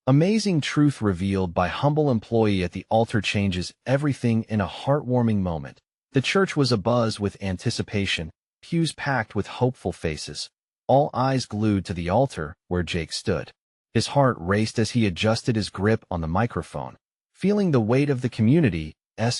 Amazing truth revealed by humble employee at the altar changes everything in a heartwarming moment. The church was abuzz with anticipation, pews packed with hopeful faces, all eyes glued to the altar where Jake stood. His heart raced as he adjusted his grip on the microphone, feeling the weight of the community's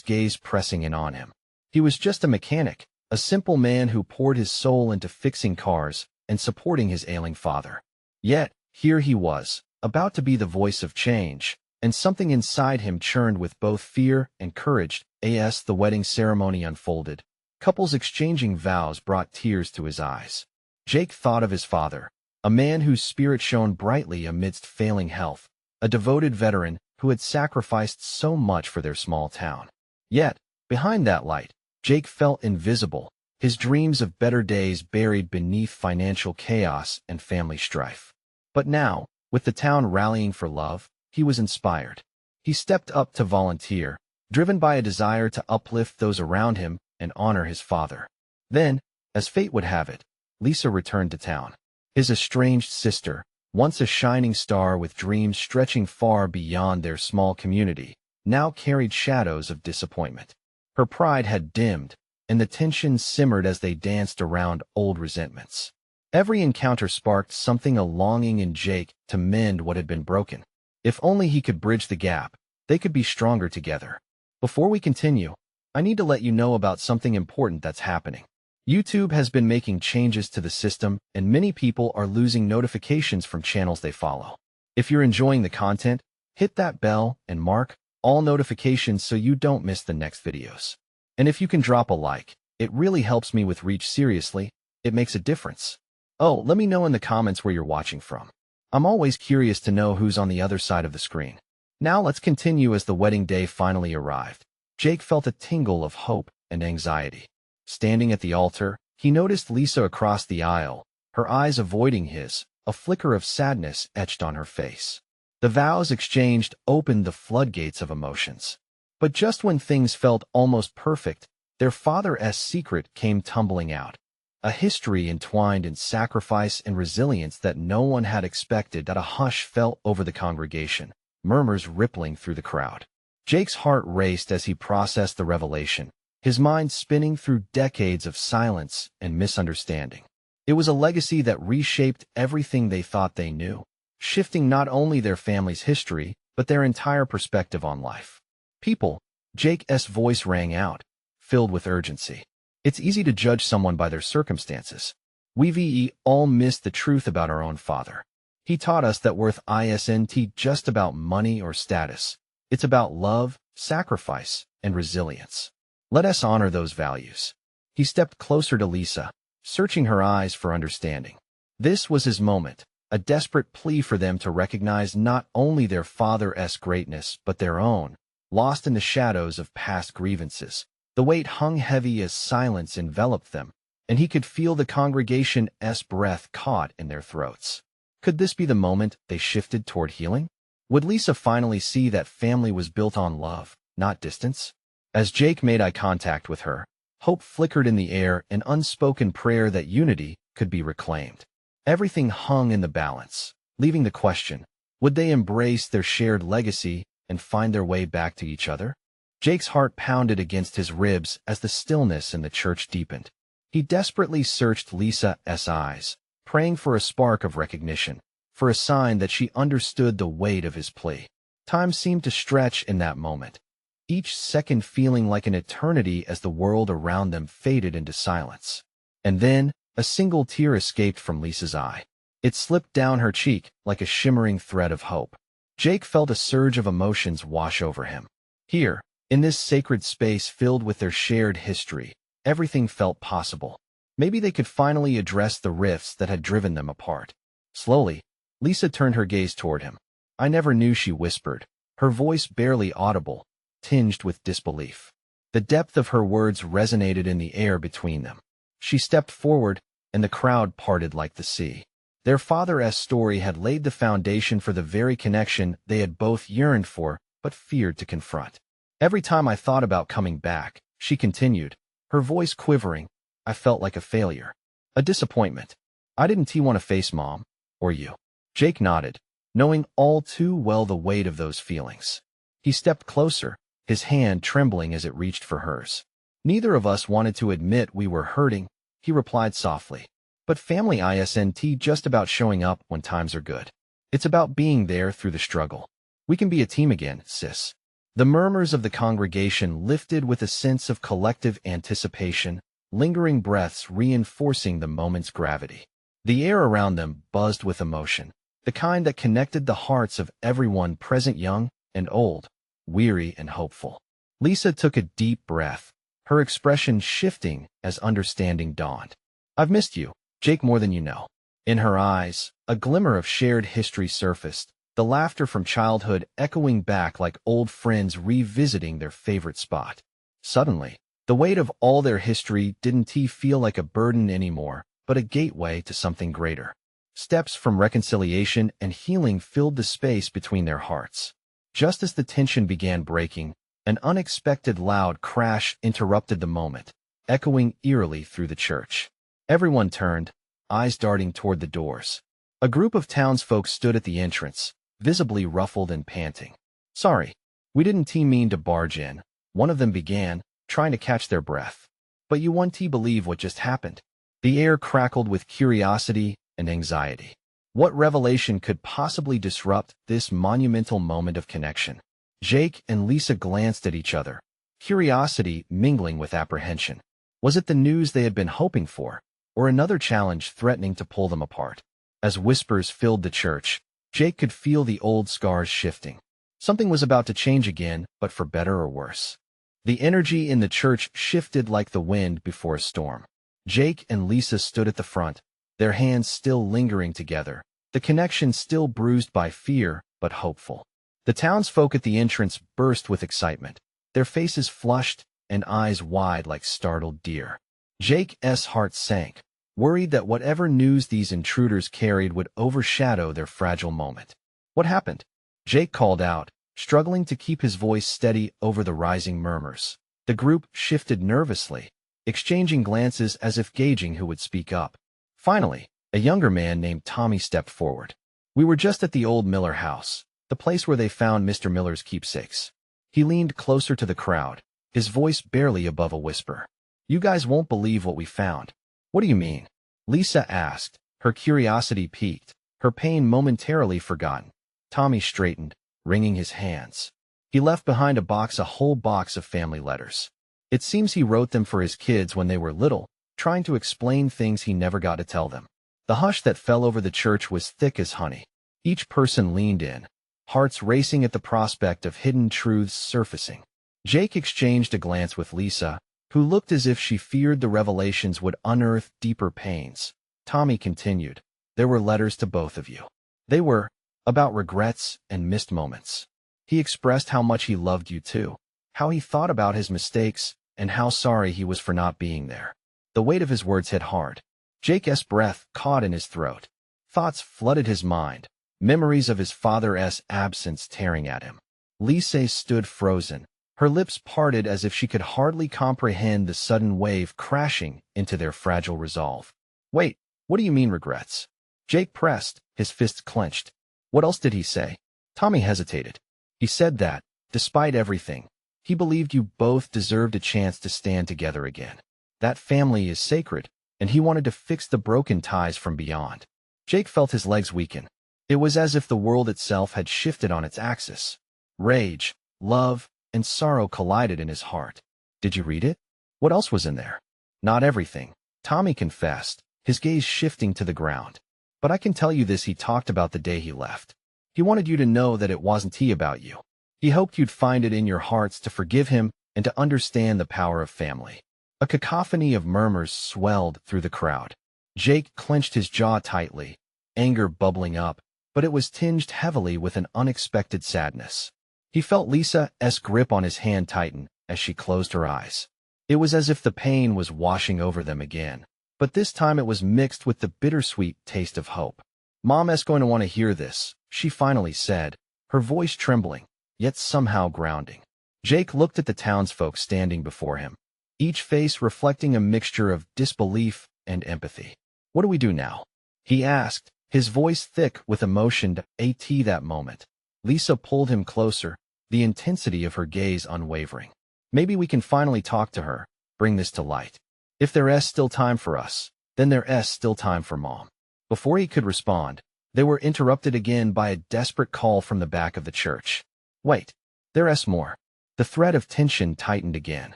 gaze pressing in on him. He was just a mechanic, a simple man who poured his soul into fixing cars and supporting his ailing father. Yet, here he was, about to be the voice of change, and something inside him churned with both fear and courage. As the wedding ceremony unfolded, couples exchanging vows brought tears to his eyes. Jake thought of his father, a man whose spirit shone brightly amidst failing health, a devoted veteran who had sacrificed so much for their small town. Yet, behind that light, Jake felt invisible, his dreams of better days buried beneath financial chaos and family strife. But now, with the town rallying for love, he was inspired. He stepped up to volunteer, driven by a desire to uplift those around him and honor his father. Then, as fate would have it, Lisa returned to town. His estranged sister, once a shining star with dreams stretching far beyond their small community, now carried shadows of disappointment. Her pride had dimmed, and the tension simmered as they danced around old resentments. Every encounter sparked something, a longing in Jake to mend what had been broken. If only he could bridge the gap, they could be stronger together. Before we continue, I need to let you know about something important that's happening. YouTube has been making changes to the system, and many people are losing notifications from channels they follow. If you're enjoying the content, hit that bell and mark all notifications so you don't miss the next videos. And if you can drop a like, it really helps me with reach. Seriously, it makes a difference. Oh, let me know in the comments where you're watching from. I'm always curious to know who's on the other side of the screen. Now let's continue. As the wedding day finally arrived, Jake felt a tingle of hope and anxiety. Standing at the altar, he noticed Lisa across the aisle, her eyes avoiding his, a flicker of sadness etched on her face. The vows exchanged opened the floodgates of emotions. But just when things felt almost perfect, their father's secret came tumbling out. A history entwined in sacrifice and resilience that no one had expected. A hush fell over the congregation, murmurs rippling through the crowd. Jake's heart raced as he processed the revelation, his mind spinning through decades of silence and misunderstanding. It was a legacy that reshaped everything they thought they knew, shifting not only their family's history, but their entire perspective on life. People, Jake's voice rang out, filled with urgency. It's easy to judge someone by their circumstances. We've all missed the truth about our own father. He taught us that worth isn't just about money or status. It's about love, sacrifice, and resilience. Let us honor those values. He stepped closer to Lisa, searching her eyes for understanding. This was his moment, a desperate plea for them to recognize not only their father's greatness but their own, lost in the shadows of past grievances. The weight hung heavy as silence enveloped them, and he could feel the congregation's breath caught in their throats. Could this be the moment they shifted toward healing? Would Lisa finally see that family was built on love, not distance? As Jake made eye contact with her, hope flickered in the air, an unspoken prayer that unity could be reclaimed. Everything hung in the balance, leaving the question, would they embrace their shared legacy and find their way back to each other? Jake's heart pounded against his ribs as the stillness in the church deepened. He desperately searched Lisa's eyes, praying for a spark of recognition, for a sign that she understood the weight of his plea. Time seemed to stretch in that moment, each second feeling like an eternity as the world around them faded into silence. And then, a single tear escaped from Lisa's eye. It slipped down her cheek like a shimmering thread of hope. Jake felt a surge of emotions wash over him. Here, in this sacred space filled with their shared history, everything felt possible. Maybe they could finally address the rifts that had driven them apart. Slowly, Lisa turned her gaze toward him. "I never knew," she whispered, her voice barely audible, tinged with disbelief. The depth of her words resonated in the air between them. She stepped forward, and the crowd parted like the sea. Their father's story had laid the foundation for the very connection they had both yearned for but feared to confront. "Every time I thought about coming back," she continued, her voice quivering, "I felt like a failure, a disappointment. I didn't want to face Mom, or you." Jake nodded, knowing all too well the weight of those feelings. He stepped closer, his hand trembling as it reached for hers. "Neither of us wanted to admit we were hurting," he replied softly. "But family isn't just about showing up when times are good. It's about being there through the struggle. We can be a team again, sis." The murmurs of the congregation lifted with a sense of collective anticipation, lingering breaths reinforcing the moment's gravity. The air around them buzzed with emotion, the kind that connected the hearts of everyone present, young and old, weary and hopeful. Lisa took a deep breath, her expression shifting as understanding dawned. "I've missed you, Jake, more than you know." In her eyes, a glimmer of shared history surfaced, the laughter from childhood echoing back like old friends revisiting their favorite spot. Suddenly, the weight of all their history didn't feel like a burden anymore, but a gateway to something greater. Steps from reconciliation and healing filled the space between their hearts. Just as the tension began breaking, an unexpected loud crash interrupted the moment, echoing eerily through the church. Everyone turned, eyes darting toward the doors. A group of townsfolk stood at the entrance, visibly ruffled and panting. "Sorry, we didn't mean to barge in," one of them began, trying to catch their breath. "But you won't believe what just happened." The air crackled with curiosity and anxiety. What revelation could possibly disrupt this monumental moment of connection? Jake and Lisa glanced at each other, curiosity mingling with apprehension. Was it the news they had been hoping for, or another challenge threatening to pull them apart? As whispers filled the church, Jake could feel the old scars shifting. Something was about to change again, but for better or worse. The energy in the church shifted like the wind before a storm. Jake and Lisa stood at the front, their hands still lingering together, the connection still bruised by fear, but hopeful. The townsfolk at the entrance burst with excitement, their faces flushed and eyes wide like startled deer. Jake's heart sank, worried that whatever news these intruders carried would overshadow their fragile moment. "What happened?" Jake called out, struggling to keep his voice steady over the rising murmurs. The group shifted nervously, exchanging glances as if gauging who would speak up. Finally, a younger man named Tommy stepped forward. "We were just at the old Miller house, the place where they found Mr. Miller's keepsakes." He leaned closer to the crowd, his voice barely above a whisper. "You guys won't believe what we found." "What do you mean?" Lisa asked, her curiosity piqued, her pain momentarily forgotten. Tommy straightened, wringing his hands. He left behind a whole box of family letters. It seems he wrote them for his kids when they were little, trying to explain things he never got to tell them. The hush that fell over the church was thick as honey. Each person leaned in, hearts racing at the prospect of hidden truths surfacing. Jake exchanged a glance with Lisa, who looked as if she feared the revelations would unearth deeper pains. Tommy continued, "There were letters to both of you. They were about regrets and missed moments. He expressed how much he loved you too, how he thought about his mistakes, and how sorry he was for not being there." The weight of his words hit hard. Jake's breath caught in his throat. Thoughts flooded his mind, memories of his father's absence tearing at him. Lisa stood frozen, her lips parted as if she could hardly comprehend the sudden wave crashing into their fragile resolve. "Wait, what do you mean regrets?" Jake pressed, his fists clenched. "What else did he say?" Tommy hesitated. "He said that, despite everything, he believed you both deserved a chance to stand together again. That family is sacred, and he wanted to fix the broken ties from beyond." Jake felt his legs weaken. It was as if the world itself had shifted on its axis. Rage, love, and sorrow collided in his heart. "Did you read it? What else was in there?" "Not everything," Tommy confessed, his gaze shifting to the ground. "But I can tell you this: he talked about the day he left. He wanted you to know that it wasn't about you. He hoped you'd find it in your hearts to forgive him and to understand the power of family." A cacophony of murmurs swelled through the crowd. Jake clenched his jaw tightly, anger bubbling up, but it was tinged heavily with an unexpected sadness. He felt Lisa's grip on his hand tighten as she closed her eyes. It was as if the pain was washing over them again, but this time it was mixed with the bittersweet taste of hope. "Mom's going to want to hear this," she finally said, her voice trembling, yet somehow grounding. Jake looked at the townsfolk standing before him, each face reflecting a mixture of disbelief and empathy. "What do we do now?" he asked, his voice thick with emotion. That moment. Lisa pulled him closer, the intensity of her gaze unwavering. Maybe we can finally talk to her, bring this to light. If there's still time for us, then there's still time for Mom. Before he could respond, they were interrupted again by a desperate call from the back of the church. Wait, there's more. The thread of tension tightened again.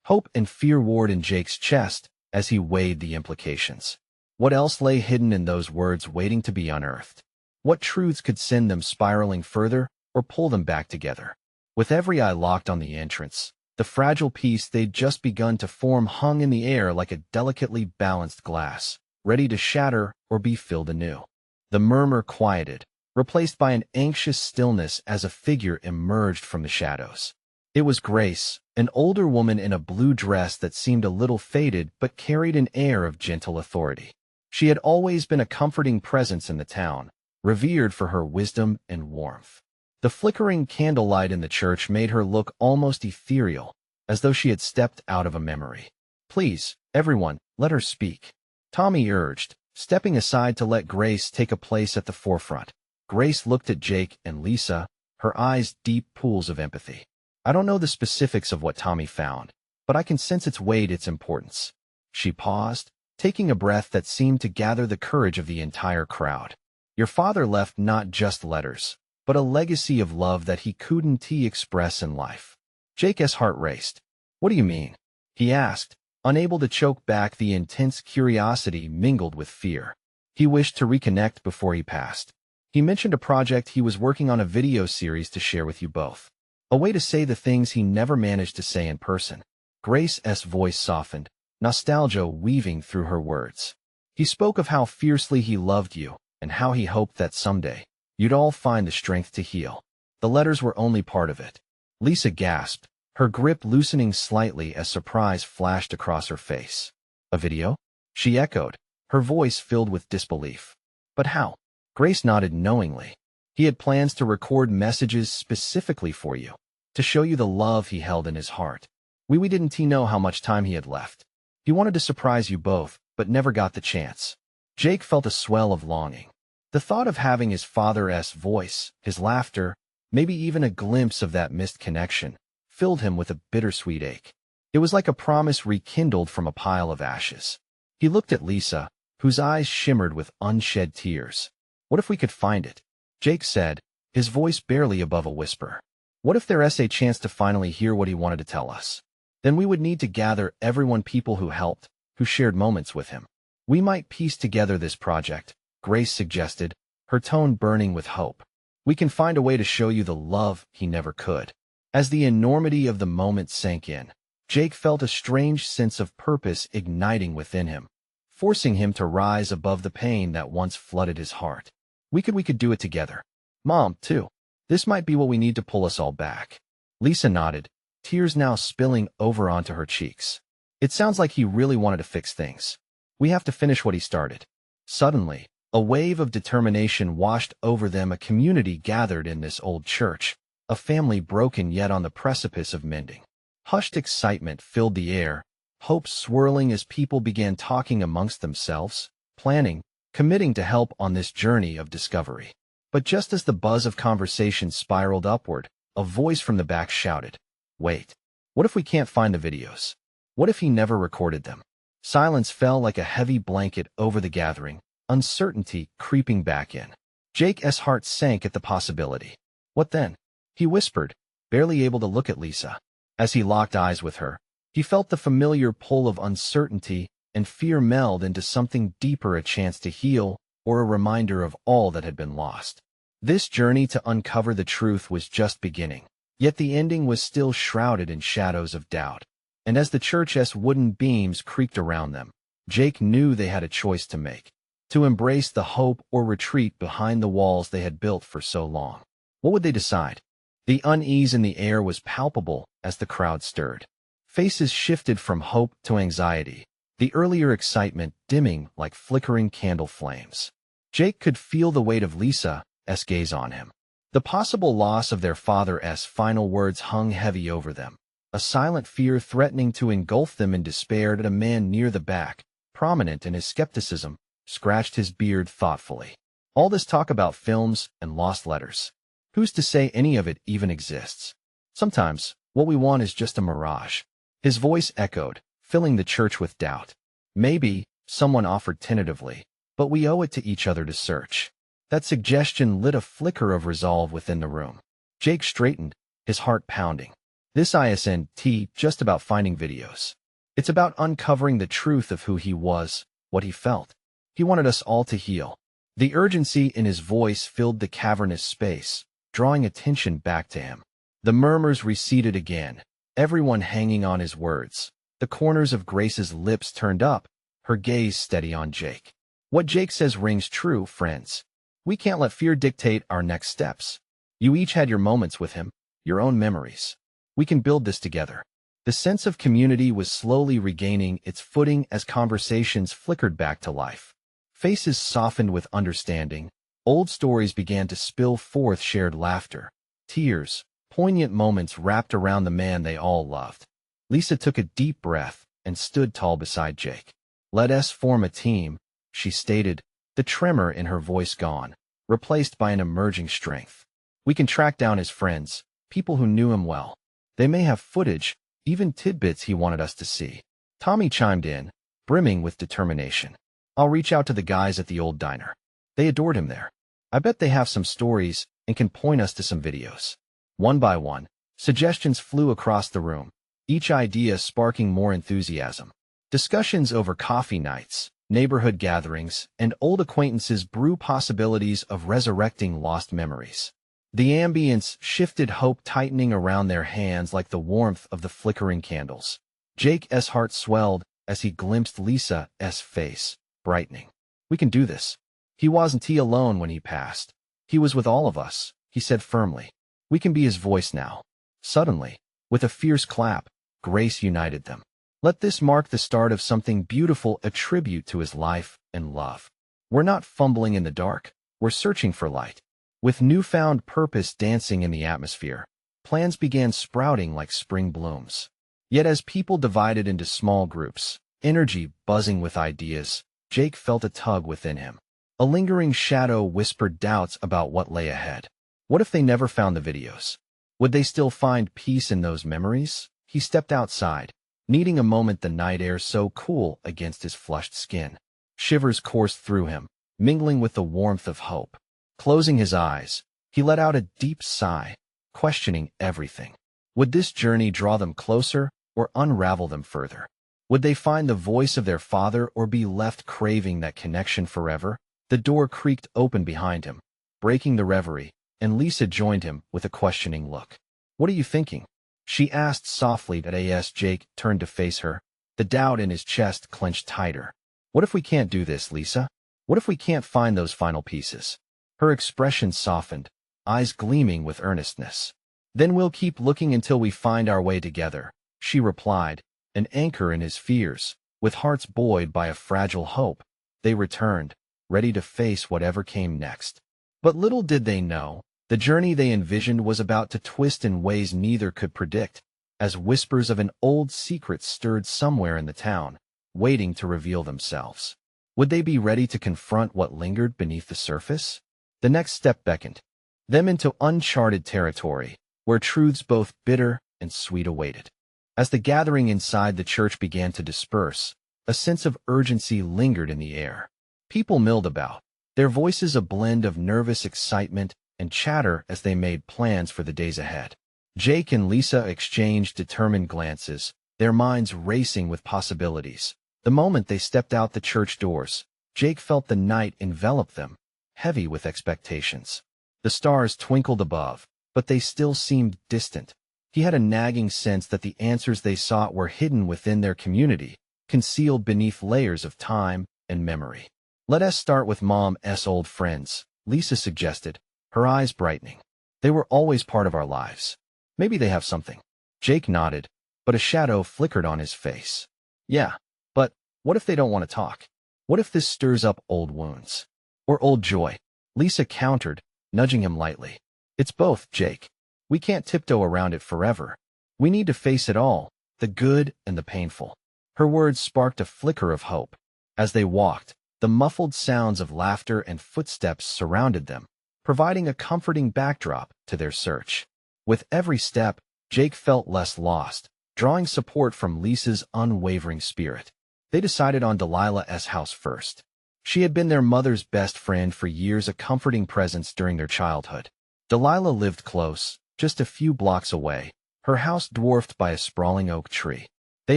Hope and fear warred in Jake's chest as he weighed the implications. What else lay hidden in those words waiting to be unearthed? What truths could send them spiraling further or pull them back together? With every eye locked on the entrance, the fragile piece they'd just begun to form hung in the air like a delicately balanced glass, ready to shatter or be filled anew. The murmur quieted, replaced by an anxious stillness as a figure emerged from the shadows. It was Grace, an older woman in a blue dress that seemed a little faded but carried an air of gentle authority. She had always been a comforting presence in the town, revered for her wisdom and warmth. The flickering candlelight in the church made her look almost ethereal, as though she had stepped out of a memory. Please, everyone, let her speak, Tommy urged, stepping aside to let Grace take a place at the forefront. Grace looked at Jake and Lisa, her eyes deep pools of empathy. I don't know the specifics of what Tommy found, but I can sense its weight, its importance. She paused, taking a breath that seemed to gather the courage of the entire crowd. Your father left not just letters, but a legacy of love that he couldn't express in life. Jake's heart raced. What do you mean? He asked, unable to choke back the intense curiosity mingled with fear. He wished to reconnect before he passed. He mentioned a project he was working on, a video series to share with you both. A way to say the things he never managed to say in person. Grace's voice softened, nostalgia weaving through her words. He spoke of how fiercely he loved you, and how he hoped that someday, you'd all find the strength to heal. The letters were only part of it. Lisa gasped, her grip loosening slightly as surprise flashed across her face. A video? She echoed, her voice filled with disbelief. But how? Grace nodded knowingly. He had plans to record messages specifically for you, to show you the love he held in his heart. We didn't know how much time he had left. He wanted to surprise you both, but never got the chance. Jake felt a swell of longing. The thought of having his father's voice, his laughter, maybe even a glimpse of that missed connection, filled him with a bittersweet ache. It was like a promise rekindled from a pile of ashes. He looked at Lisa, whose eyes shimmered with unshed tears. What if we could find it? Jake said, his voice barely above a whisper. What if there's a chance to finally hear what he wanted to tell us? Then we would need to gather everyone, people who helped, who shared moments with him. We might piece together this project, Grace suggested, her tone burning with hope. We can find a way to show you the love he never could. As the enormity of the moment sank in, Jake felt a strange sense of purpose igniting within him, forcing him to rise above the pain that once flooded his heart. We could do it together. Mom, too. This might be what we need to pull us all back. Lisa nodded, tears now spilling over onto her cheeks. It sounds like he really wanted to fix things. We have to finish what he started. Suddenly, a wave of determination washed over them. A community gathered in this old church, a family broken yet on the precipice of mending. Hushed excitement filled the air, hope swirling as people began talking amongst themselves, planning, committing to help on this journey of discovery. But just as the buzz of conversation spiraled upward, a voice from the back shouted, "Wait, what if we can't find the videos? What if he never recorded them?" Silence fell like a heavy blanket over the gathering, uncertainty creeping back in. Jake's heart sank at the possibility. What then? He whispered, barely able to look at Lisa. As he locked eyes with her, he felt the familiar pull of uncertainty and fear meld into something deeper, a chance to heal, or a reminder of all that had been lost. This journey to uncover the truth was just beginning, yet the ending was still shrouded in shadows of doubt. And as the church's wooden beams creaked around them, Jake knew they had a choice to make, to embrace the hope or retreat behind the walls they had built for so long. What would they decide? The unease in the air was palpable as the crowd stirred. Faces shifted from hope to anxiety, the earlier excitement dimming like flickering candle flames. Jake could feel the weight of Lisa's gaze on him. The possible loss of their father's final words hung heavy over them, a silent fear threatening to engulf them in despair. A man near the back, prominent in his skepticism, scratched his beard thoughtfully. All this talk about films and lost letters. Who's to say any of it even exists? Sometimes, what we want is just a mirage. His voice echoed, filling the church with doubt. Maybe, someone offered tentatively, but we owe it to each other to search. That suggestion lit a flicker of resolve within the room. Jake straightened, his heart pounding. This isn't just about finding videos. It's about uncovering the truth of who he was, what he felt. He wanted us all to heal. The urgency in his voice filled the cavernous space, drawing attention back to him. The murmurs receded again, everyone hanging on his words. The corners of Grace's lips turned up, her gaze steady on Jake. What Jake says rings true, friends. We can't let fear dictate our next steps. You each had your moments with him, your own memories. We can build this together. The sense of community was slowly regaining its footing as conversations flickered back to life. Faces softened with understanding. Old stories began to spill forth shared laughter. Tears, poignant moments wrapped around the man they all loved. Lisa took a deep breath and stood tall beside Jake. Let us form a team, she stated, the tremor in her voice gone, replaced by an emerging strength. We can track down his friends, people who knew him well. They may have footage, even tidbits he wanted us to see. Tommy chimed in, brimming with determination. I'll reach out to the guys at the old diner. They adored him there. I bet they have some stories and can point us to some videos. One by one, suggestions flew across the room, each idea sparking more enthusiasm. Discussions over coffee nights, neighborhood gatherings, and old acquaintances brew possibilities of resurrecting lost memories. The ambience shifted, hope tightening around their hands like the warmth of the flickering candles. Jake's heart swelled as he glimpsed Lisa's face, brightening. We can do this. He wasn't alone when he passed. He was with all of us, he said firmly. We can be his voice now. Suddenly, with a fierce clap, Grace united them. Let this mark the start of something beautiful, a tribute to his life and love. We're not fumbling in the dark, we're searching for light. With newfound purpose dancing in the atmosphere, plans began sprouting like spring blooms. Yet as people divided into small groups, energy buzzing with ideas, Jake felt a tug within him. A lingering shadow whispered doubts about what lay ahead. What if they never found the videos? Would they still find peace in those memories? He stepped outside, needing a moment, the night air so cool against his flushed skin. Shivers coursed through him, mingling with the warmth of hope. Closing his eyes, he let out a deep sigh, questioning everything. Would this journey draw them closer or unravel them further? Would they find the voice of their father or be left craving that connection forever? The door creaked open behind him, breaking the reverie, and Lisa joined him with a questioning look. What are you thinking? She asked softly. As Jake turned to face her, the doubt in his chest clenched tighter. What if we can't do this, Lisa? What if we can't find those final pieces? Her expression softened, eyes gleaming with earnestness. Then we'll keep looking until we find our way together, she replied, an anchor in his fears. With hearts buoyed by a fragile hope, they returned, ready to face whatever came next. But little did they know, the journey they envisioned was about to twist in ways neither could predict, as whispers of an old secret stirred somewhere in the town, waiting to reveal themselves. Would they be ready to confront what lingered beneath the surface? The next step beckoned them into uncharted territory, where truths both bitter and sweet awaited. As the gathering inside the church began to disperse, a sense of urgency lingered in the air. People milled about, their voices a blend of nervous excitement and chatter as they made plans for the days ahead. Jake and Lisa exchanged determined glances, their minds racing with possibilities. The moment they stepped out the church doors, Jake felt the night envelop them, heavy with expectations. The stars twinkled above, but they still seemed distant. He had a nagging sense that the answers they sought were hidden within their community, concealed beneath layers of time and memory. Let us start with Mom's old friends, Lisa suggested, her eyes brightening. They were always part of our lives. Maybe they have something. Jake nodded, but a shadow flickered on his face. Yeah, but what if they don't want to talk? What if this stirs up old wounds? Or old joy? Lisa countered, nudging him lightly. It's both, Jake. We can't tiptoe around it forever. We need to face it all, the good and the painful. Her words sparked a flicker of hope. As they walked, The muffled sounds of laughter and footsteps surrounded them, providing a comforting backdrop to their search. With every step, Jake felt less lost, drawing support from Lisa's unwavering spirit. They decided on Delilah's house first. She had been their mother's best friend for years, a comforting presence during their childhood. Delilah lived close, just a few blocks away, her house dwarfed by a sprawling oak tree. They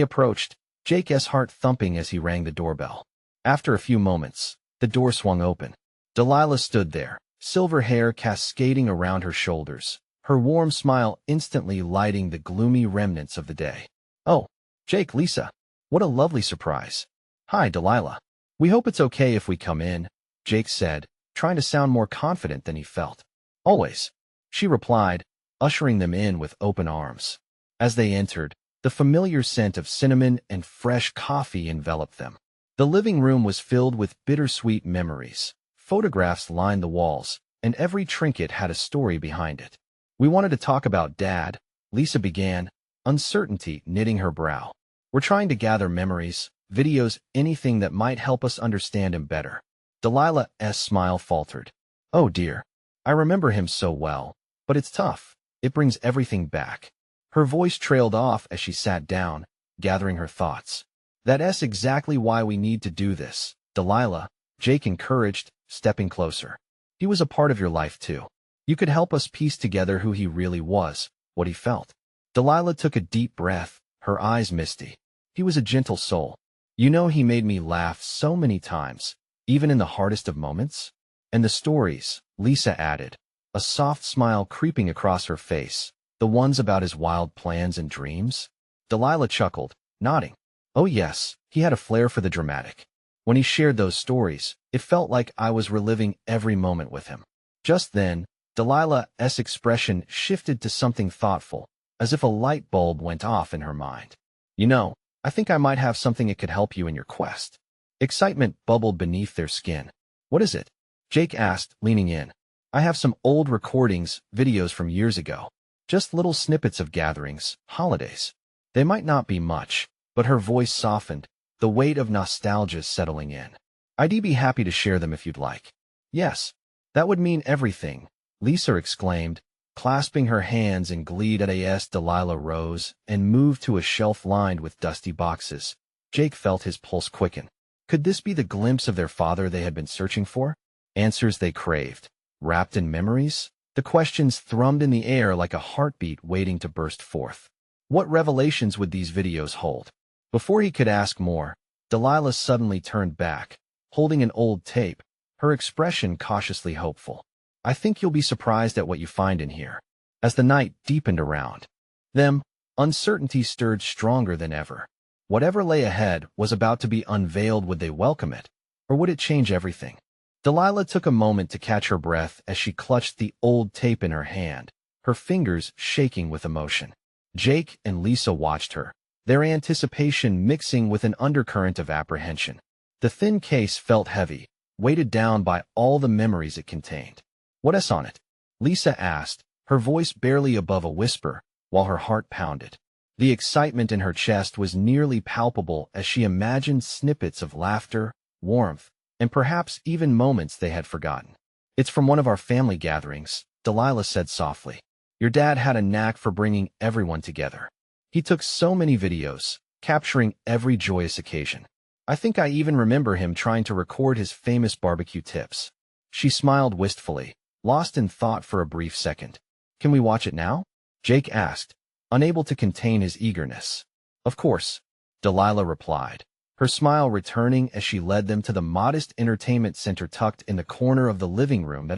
approached, Jake's heart thumping as he rang the doorbell. After a few moments, the door swung open. Delilah stood there, silver hair cascading around her shoulders, her warm smile instantly lighting the gloomy remnants of the day. "Oh, Jake, Lisa. What a lovely surprise." "Hi, Delilah. We hope it's okay if we come in," Jake said, trying to sound more confident than he felt. "Always," she replied, ushering them in with open arms. As they entered, the familiar scent of cinnamon and fresh coffee enveloped them. The living room was filled with bittersweet memories. Photographs lined the walls, and every trinket had a story behind it. "We wanted to talk about Dad," Lisa began, uncertainty knitting her brow. "We're trying to gather memories, videos, anything that might help us understand him better." Delilah's smile faltered. "Oh dear. I remember him so well, but it's tough. It brings everything back." Her voice trailed off as she sat down, gathering her thoughts. "That's exactly why we need to do this, Delilah," Jake encouraged, stepping closer. "He was a part of your life too. You could help us piece together who he really was, what he felt." Delilah took a deep breath, her eyes misty. "He was a gentle soul. You know, he made me laugh so many times, even in the hardest of moments." "And the stories," Lisa added, a soft smile creeping across her face, "the ones about his wild plans and dreams?" Delilah chuckled, nodding. "Oh yes, he had a flair for the dramatic. When he shared those stories, it felt like I was reliving every moment with him." Just then, Delilah's expression shifted to something thoughtful, as if a light bulb went off in her mind. "You know, I think I might have something that could help you in your quest." Excitement bubbled beneath their skin. "What is it?" Jake asked, leaning in. "I have some old recordings, videos from years ago. Just little snippets of gatherings, holidays. They might not be much," but her voice softened, the weight of nostalgia settling in. "I'd be happy to share them if you'd like." "Yes, that would mean everything," Lisa exclaimed, clasping her hands in glee. As Delilah rose and moved to a shelf lined with dusty boxes, Jake felt his pulse quicken. Could this be the glimpse of their father they had been searching for? Answers they craved, wrapped in memories? The questions thrummed in the air like a heartbeat waiting to burst forth. What revelations would these videos hold? Before he could ask more, Delilah suddenly turned back, holding an old tape, her expression cautiously hopeful. "I think you'll be surprised at what you find in here." As the night deepened around them, uncertainty stirred stronger than ever. Whatever lay ahead was about to be unveiled. Would they welcome it, or would it change everything? Delilah took a moment to catch her breath as she clutched the old tape in her hand, her fingers shaking with emotion. Jake and Lisa watched her, their anticipation mixing with an undercurrent of apprehension. The thin case felt heavy, weighted down by all the memories it contained. "What's on it?" Lisa asked, her voice barely above a whisper, while her heart pounded. The excitement in her chest was nearly palpable as she imagined snippets of laughter, warmth, and perhaps even moments they had forgotten. "It's from one of our family gatherings," Delilah said softly. "Your dad had a knack for bringing everyone together. He took so many videos, capturing every joyous occasion. I think I even remember him trying to record his famous barbecue tips." She smiled wistfully, lost in thought for a brief second. "Can we watch it now?" Jake asked, unable to contain his eagerness. "Of course," Delilah replied, her smile returning as she led them to the modest entertainment center tucked in the corner of the living room.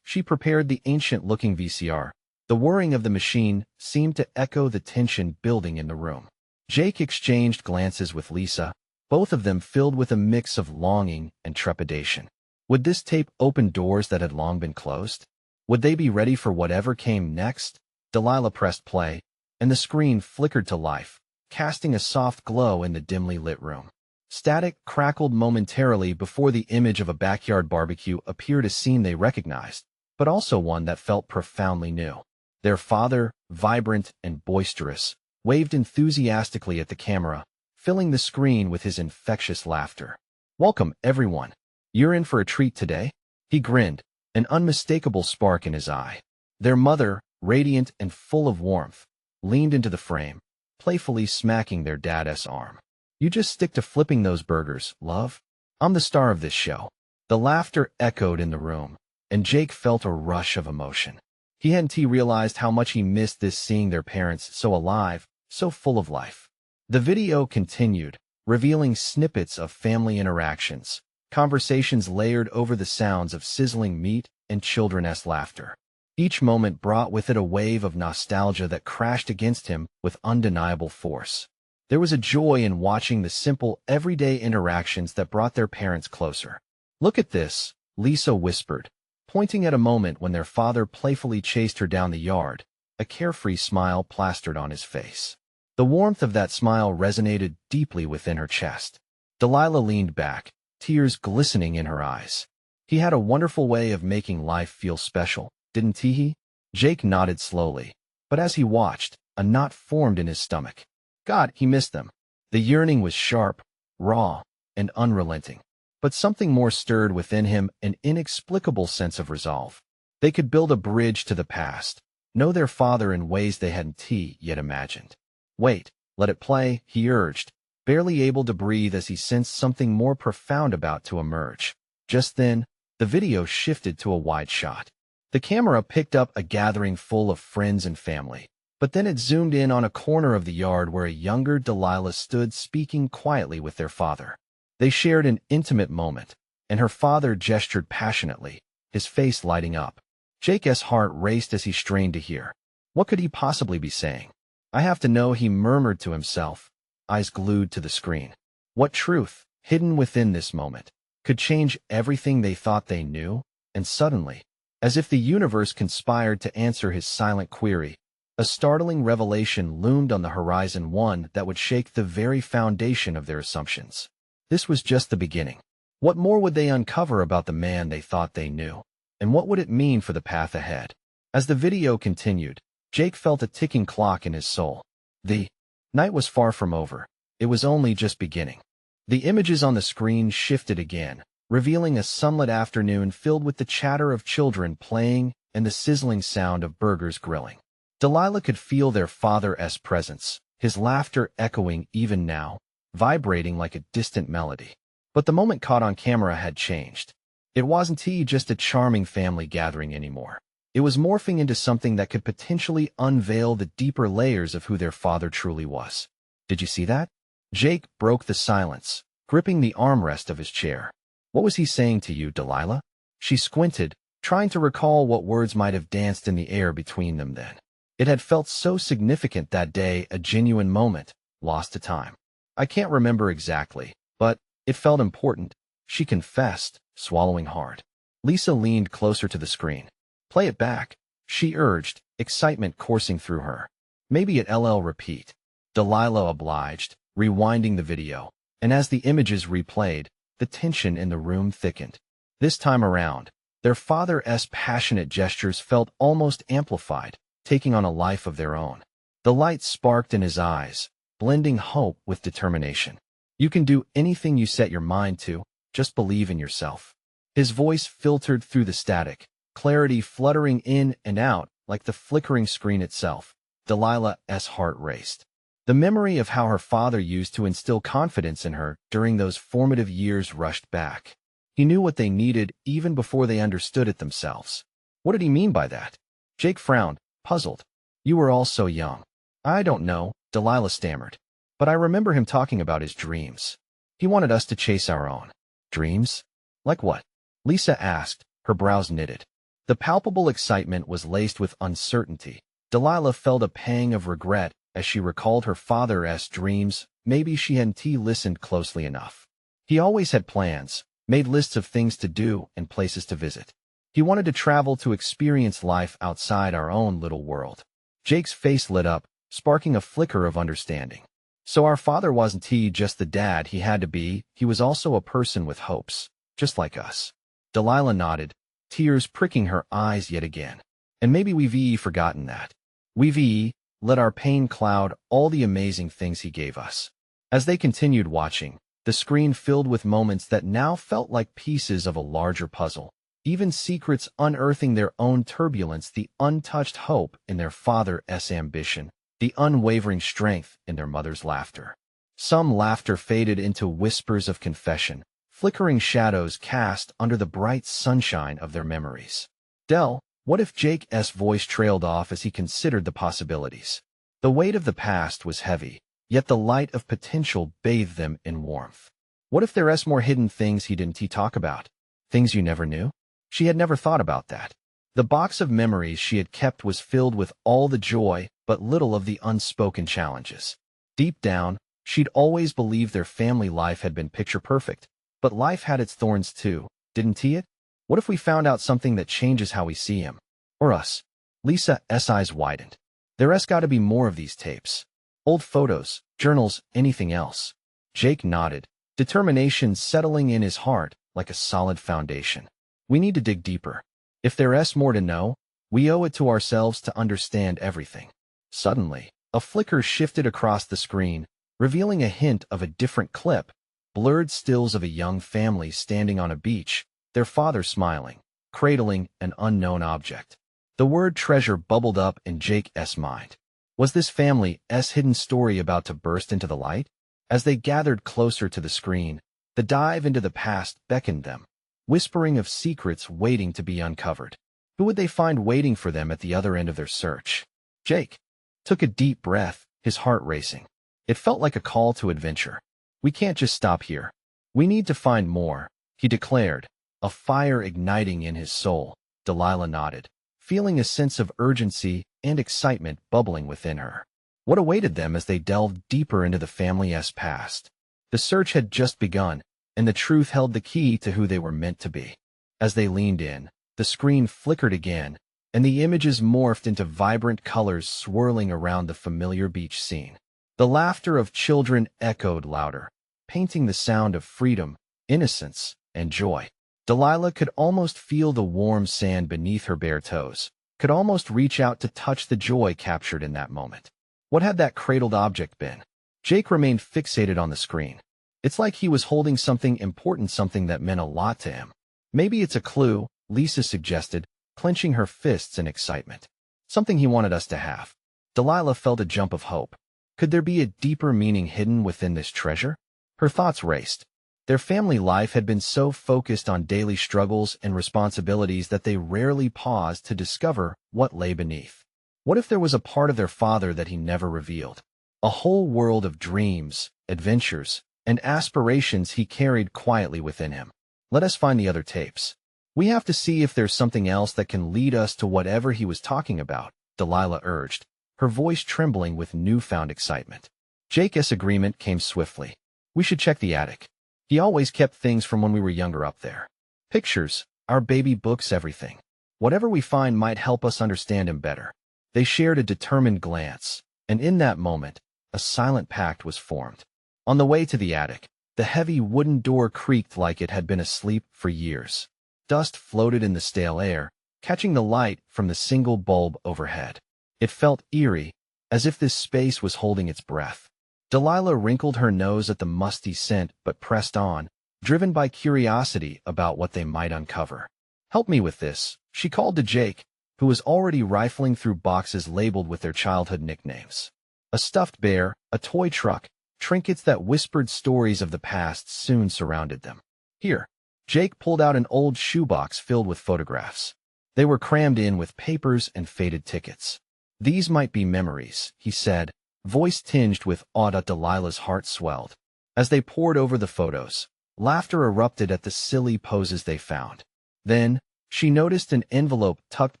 She prepared the ancient-looking VCR. The whirring of the machine seemed to echo the tension building in the room. Jake exchanged glances with Lisa, both of them filled with a mix of longing and trepidation. Would this tape open doors that had long been closed? Would they be ready for whatever came next? Delilah pressed play, and the screen flickered to life, casting a soft glow in the dimly lit room. Static crackled momentarily before the image of a backyard barbecue appeared, a scene they recognized, but also one that felt profoundly new. Their father, vibrant and boisterous, waved enthusiastically at the camera, filling the screen with his infectious laughter. "Welcome, everyone," You're in for a treat today." He grinned, an unmistakable spark in his eye. Their mother, radiant and full of warmth, leaned into the frame, playfully smacking their dad's arm. "You just stick to flipping those burgers, love. I'm the star of this show." The laughter echoed in the room, and Jake felt a rush of emotion. He hadn't realized how much he missed this, seeing their parents so alive, so full of life. The video continued, revealing snippets of family interactions, conversations layered over the sounds of sizzling meat and children's laughter. Each moment brought with it a wave of nostalgia that crashed against him with undeniable force. There was a joy in watching the simple, everyday interactions that brought their parents closer. "Look at this," Lisa whispered, pointing at a moment when their father playfully chased her down the yard, a carefree smile plastered on his face. The warmth of that smile resonated deeply within her chest. Delilah leaned back, tears glistening in her eyes. "He had a wonderful way of making life feel special, didn't he?" Jake nodded slowly, but as he watched, a knot formed in his stomach. God, he missed them. The yearning was sharp, raw, and unrelenting. But something more stirred within him, an inexplicable sense of resolve. They could build a bridge to the past, know their father in ways they hadn't yet imagined. "Wait, let it play," he urged, barely able to breathe as he sensed something more profound about to emerge. Just then, the video shifted to a wide shot. The camera picked up a gathering full of friends and family, but then it zoomed in on a corner of the yard where a younger Delilah stood speaking quietly with their father. They shared an intimate moment, and her father gestured passionately, his face lighting up. Jake's heart raced as he strained to hear. What could he possibly be saying? "I have to know," he murmured to himself, eyes glued to the screen. What truth, hidden within this moment, could change everything they thought they knew? And suddenly, as if the universe conspired to answer his silent query, a startling revelation loomed on the horizon, one that would shake the very foundation of their assumptions. This was just the beginning. What more would they uncover about the man they thought they knew? And what would it mean for the path ahead? As the video continued, Jake felt a ticking clock in his soul. The night was far from over. It was only just beginning. The images on the screen shifted again, revealing a sunlit afternoon filled with the chatter of children playing and the sizzling sound of burgers grilling. Delilah could feel their father's presence, his laughter echoing even now, vibrating like a distant melody. But the moment caught on camera had changed. It wasn't just a charming family gathering anymore. It was morphing into something that could potentially unveil the deeper layers of who their father truly was. "Did you see that?" Jake broke the silence, gripping the armrest of his chair. "What was he saying to you, Delilah?" She squinted, trying to recall what words might have danced in the air between them then. It had felt so significant that day, a genuine moment, lost to time. "I can't remember exactly, but it felt important," she confessed, swallowing hard. Lisa leaned closer to the screen. "Play it back," she urged, excitement coursing through her. "Maybe at LL repeat." Delilah obliged, rewinding the video, and as the images replayed, the tension in the room thickened. This time around, their father's passionate gestures felt almost amplified, taking on a life of their own. The light sparked in his eyes, blending hope with determination. "You can do anything you set your mind to, just believe in yourself." His voice filtered through the static, clarity fluttering in and out like the flickering screen itself. Delilah's heart raced. The memory of how her father used to instill confidence in her during those formative years rushed back. He knew what they needed even before they understood it themselves. What did he mean by that? Jake frowned, puzzled. "You were all so young." "I don't know," Delilah stammered. "But I remember him talking about his dreams. He wanted us to chase our own." "Dreams? Like what?" Lisa asked, her brows knitted. The palpable excitement was laced with uncertainty. Delilah felt a pang of regret as she recalled her father's dreams. Maybe she hadn't listened closely enough. He always had plans, made lists of things to do and places to visit. He wanted to travel to experience life outside our own little world. Jake's face lit up, sparking a flicker of understanding. So our father wasn't just the dad he had to be, he was also a person with hopes, just like us. Delilah nodded, tears pricking her eyes yet again. And maybe we've forgotten that. We've let our pain cloud all the amazing things he gave us. As they continued watching, the screen filled with moments that now felt like pieces of a larger puzzle. Even secrets unearthing their own turbulence, the untouched hope in their father's ambition, the unwavering strength in their mother's laughter. Some laughter faded into whispers of confession, flickering shadows cast under the bright sunshine of their memories. Dell, what if Jake's voice trailed off as he considered the possibilities? The weight of the past was heavy, yet the light of potential bathed them in warmth. What if there's more hidden things he didn't talk about? Things you never knew? She had never thought about that. The box of memories she had kept was filled with all the joy, but little of the unspoken challenges. Deep down, she'd always believed their family life had been picture perfect, but life had its thorns too, didn't it? What if we found out something that changes how we see him? Or us? Lisa's eyes widened. There's got to be more of these tapes. Old photos, journals, anything else. Jake nodded, determination settling in his heart like a solid foundation. We need to dig deeper. If there's more to know, we owe it to ourselves to understand everything. Suddenly, a flicker shifted across the screen, revealing a hint of a different clip, blurred stills of a young family standing on a beach, their father smiling, cradling an unknown object. The word treasure bubbled up in Jake's mind. Was this family's hidden story about to burst into the light? As they gathered closer to the screen, the dive into the past beckoned them, whispering of secrets waiting to be uncovered. Who would they find waiting for them at the other end of their search? Jake took a deep breath, his heart racing. It felt like a call to adventure. We can't just stop here. We need to find more, he declared, a fire igniting in his soul. Delilah nodded, feeling a sense of urgency and excitement bubbling within her. What awaited them as they delved deeper into the family's past? The search had just begun, and the truth held the key to who they were meant to be. As they leaned in, the screen flickered again, and the images morphed into vibrant colors swirling around the familiar beach scene. The laughter of children echoed louder, painting the sound of freedom, innocence, and joy. Delilah could almost feel the warm sand beneath her bare toes, could almost reach out to touch the joy captured in that moment. What had that cradled object been? Jake remained fixated on the screen. It's like he was holding something important, something that meant a lot to him. Maybe it's a clue, Lisa suggested, clenching her fists in excitement. Something he wanted us to have. Delilah felt a jump of hope. Could there be a deeper meaning hidden within this treasure? Her thoughts raced. Their family life had been so focused on daily struggles and responsibilities that they rarely paused to discover what lay beneath. What if there was a part of their father that he never revealed? A whole world of dreams, adventures, and aspirations he carried quietly within him. Let us find the other tapes. We have to see if there's something else that can lead us to whatever he was talking about, Delilah urged, her voice trembling with newfound excitement. Jake's agreement came swiftly. We should check the attic. He always kept things from when we were younger up there. Pictures, our baby books, everything. Whatever we find might help us understand him better. They shared a determined glance, and in that moment, a silent pact was formed. On the way to the attic, the heavy wooden door creaked like it had been asleep for years. Dust floated in the stale air, catching the light from the single bulb overhead. It felt eerie, as if this space was holding its breath. Delilah wrinkled her nose at the musty scent but pressed on, driven by curiosity about what they might uncover. Help me with this, she called to Jake, who was already rifling through boxes labeled with their childhood nicknames. A stuffed bear, a toy truck, trinkets that whispered stories of the past soon surrounded them. Here, Jake pulled out an old shoebox filled with photographs. They were crammed in with papers and faded tickets. These might be memories, he said, voice tinged with awe. Delilah's heart swelled. As they pored over the photos, laughter erupted at the silly poses they found. Then, she noticed an envelope tucked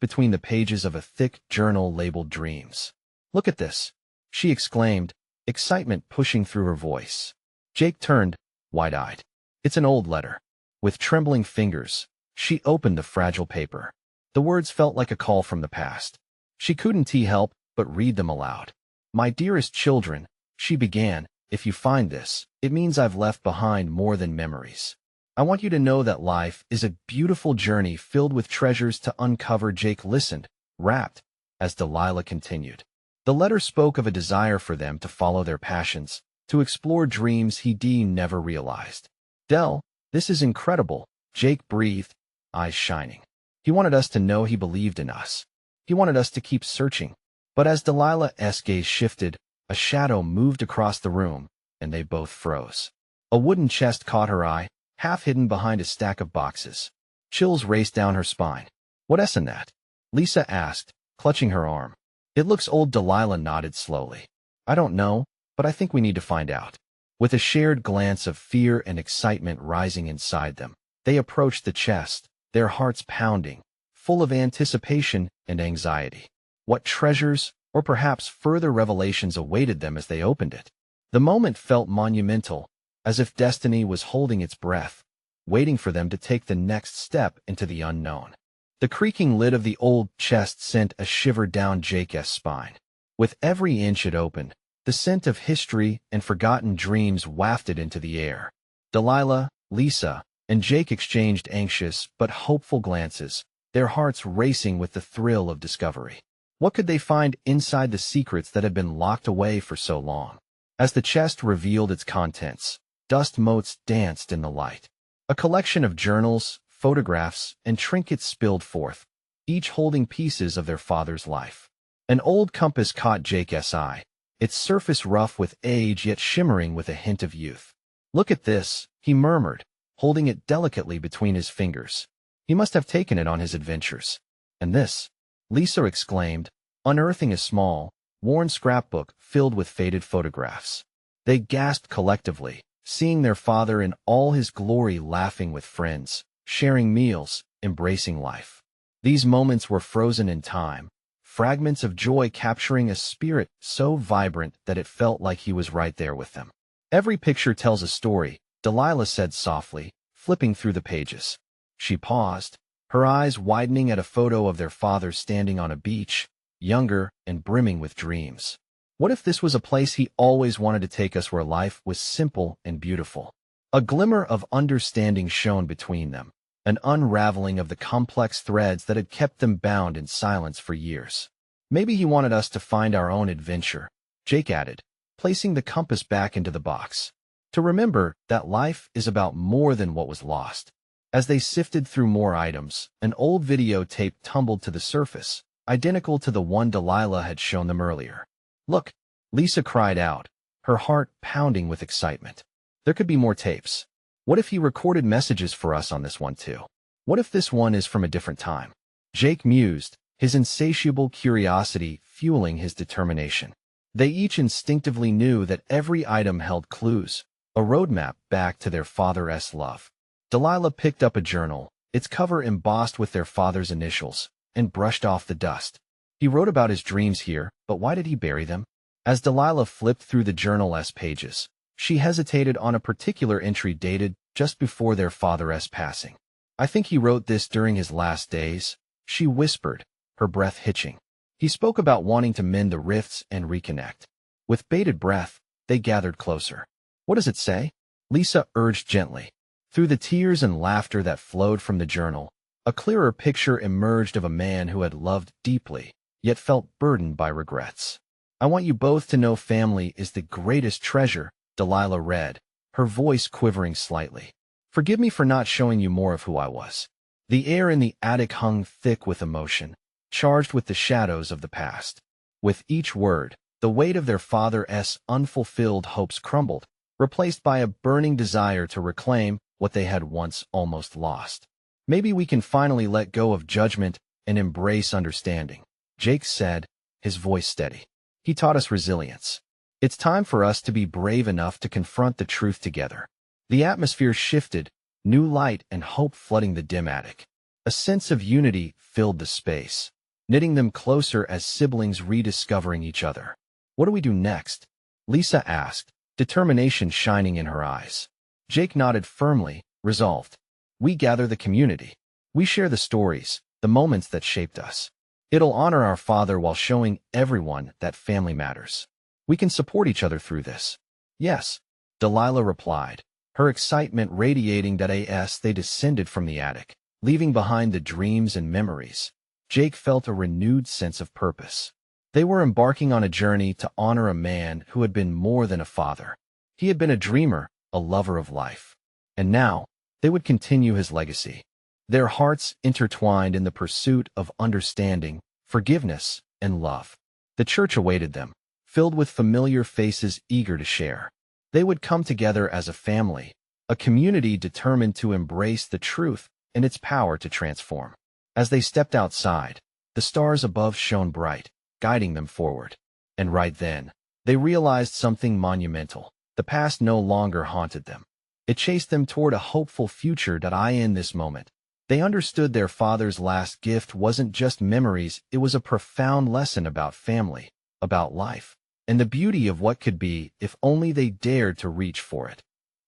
between the pages of a thick journal labeled Dreams. Look at this, she exclaimed, excitement pushing through her voice. Jake turned, wide-eyed. It's an old letter. With trembling fingers, she opened the fragile paper. The words felt like a call from the past. She couldn't help but read them aloud. My dearest children, she began, if you find this, it means I've left behind more than memories. I want you to know that life is a beautiful journey filled with treasures to uncover. Jake listened, rapt, as Delilah continued. The letter spoke of a desire for them to follow their passions, to explore dreams he never realized. Dell, this is incredible, Jake breathed, eyes shining. He wanted us to know he believed in us. He wanted us to keep searching. But as Delilah's gaze shifted, a shadow moved across the room, and they both froze. A wooden chest caught her eye, half hidden behind a stack of boxes. Chills raced down her spine. What's in that? Lisa asked, clutching her arm. It looks old. Delilah nodded slowly. I don't know, but I think we need to find out. With a shared glance of fear and excitement rising inside them, they approached the chest, their hearts pounding, full of anticipation and anxiety. What treasures, or perhaps further revelations, awaited them as they opened it? The moment felt monumental, as if destiny was holding its breath, waiting for them to take the next step into the unknown. The creaking lid of the old chest sent a shiver down Jake's spine. With every inch it opened, the scent of history and forgotten dreams wafted into the air. Delilah, Lisa, and Jake exchanged anxious but hopeful glances, their hearts racing with the thrill of discovery. What could they find inside the secrets that had been locked away for so long? As the chest revealed its contents, dust motes danced in the light. A collection of journals, photographs, and trinkets spilled forth, each holding pieces of their father's life. An old compass caught Jake's eye, its surface rough with age yet shimmering with a hint of youth. Look at this, he murmured, holding it delicately between his fingers. He must have taken it on his adventures. And this, Lisa exclaimed, unearthing a small, worn scrapbook filled with faded photographs. They gasped collectively, seeing their father in all his glory, laughing with friends, sharing meals, embracing life. These moments were frozen in time, fragments of joy capturing a spirit so vibrant that it felt like he was right there with them. Every picture tells a story, Delilah said softly, flipping through the pages. She paused, her eyes widening at a photo of their father standing on a beach, younger and brimming with dreams. What if this was a place he always wanted to take us, where life was simple and beautiful? A glimmer of understanding shone between them, an unraveling of the complex threads that had kept them bound in silence for years. Maybe he wanted us to find our own adventure, Jake added, placing the compass back into the box. To remember that life is about more than what was lost. As they sifted through more items, an old videotape tumbled to the surface, identical to the one Delilah had shown them earlier. Look, Lisa cried out, her heart pounding with excitement. There could be more tapes. What if he recorded messages for us on this one too? What if this one is from a different time? Jake mused, his insatiable curiosity fueling his determination. They each instinctively knew that every item held clues, a roadmap back to their father's love. Delilah picked up a journal, its cover embossed with their father's initials, and brushed off the dust. He wrote about his dreams here, but why did he bury them? As Delilah flipped through the journal's pages, she hesitated on a particular entry dated just before their father's passing. I think he wrote this during his last days, she whispered, her breath hitching. He spoke about wanting to mend the rifts and reconnect. With bated breath, they gathered closer. What does it say? Lisa urged gently. Through the tears and laughter that flowed from the journal, a clearer picture emerged of a man who had loved deeply, yet felt burdened by regrets. I want you both to know family is the greatest treasure, Delilah read, her voice quivering slightly. Forgive me for not showing you more of who I was. The air in the attic hung thick with emotion, charged with the shadows of the past. With each word, the weight of their father's unfulfilled hopes crumbled, replaced by a burning desire to reclaim what they had once almost lost. Maybe we can finally let go of judgment and embrace understanding, Jake said, his voice steady. He taught us resilience. It's time for us to be brave enough to confront the truth together. The atmosphere shifted, new light and hope flooding the dim attic. A sense of unity filled the space, knitting them closer as siblings rediscovering each other. What do we do next? Lisa asked, determination shining in her eyes. Jake nodded firmly, resolved. We gather the community. We share the stories, the moments that shaped us. It'll honor our father while showing everyone that family matters. We can support each other through this. Yes, Delilah replied, her excitement radiating that as they descended from the attic, leaving behind the dreams and memories. Jake felt a renewed sense of purpose. They were embarking on a journey to honor a man who had been more than a father. He had been a dreamer, a lover of life. And now, they would continue his legacy. Their hearts intertwined in the pursuit of understanding, forgiveness, and love. The church awaited them, filled with familiar faces eager to share. They would come together as a family, a community determined to embrace the truth and its power to transform. As they stepped outside, the stars above shone bright, guiding them forward. And right then, they realized something monumental. The past no longer haunted them. It chased them toward a hopeful future. In this moment, they understood their father's last gift wasn't just memories, it was a profound lesson about family, about life, and the beauty of what could be if only they dared to reach for it.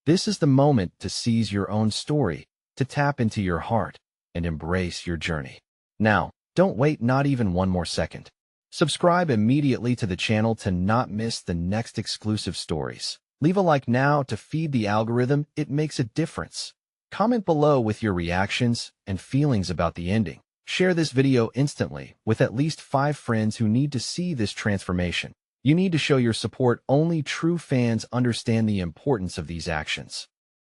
This is the moment to seize your own story, to tap into your heart, and embrace your journey. Now, don't wait not even one more second. Subscribe immediately to the channel to not miss the next exclusive stories. Leave a like now to feed the algorithm, it makes a difference. Comment below with your reactions and feelings about the ending. Share this video instantly with at least 5 friends who need to see this transformation. You need to show your support. Only true fans understand the importance of these actions.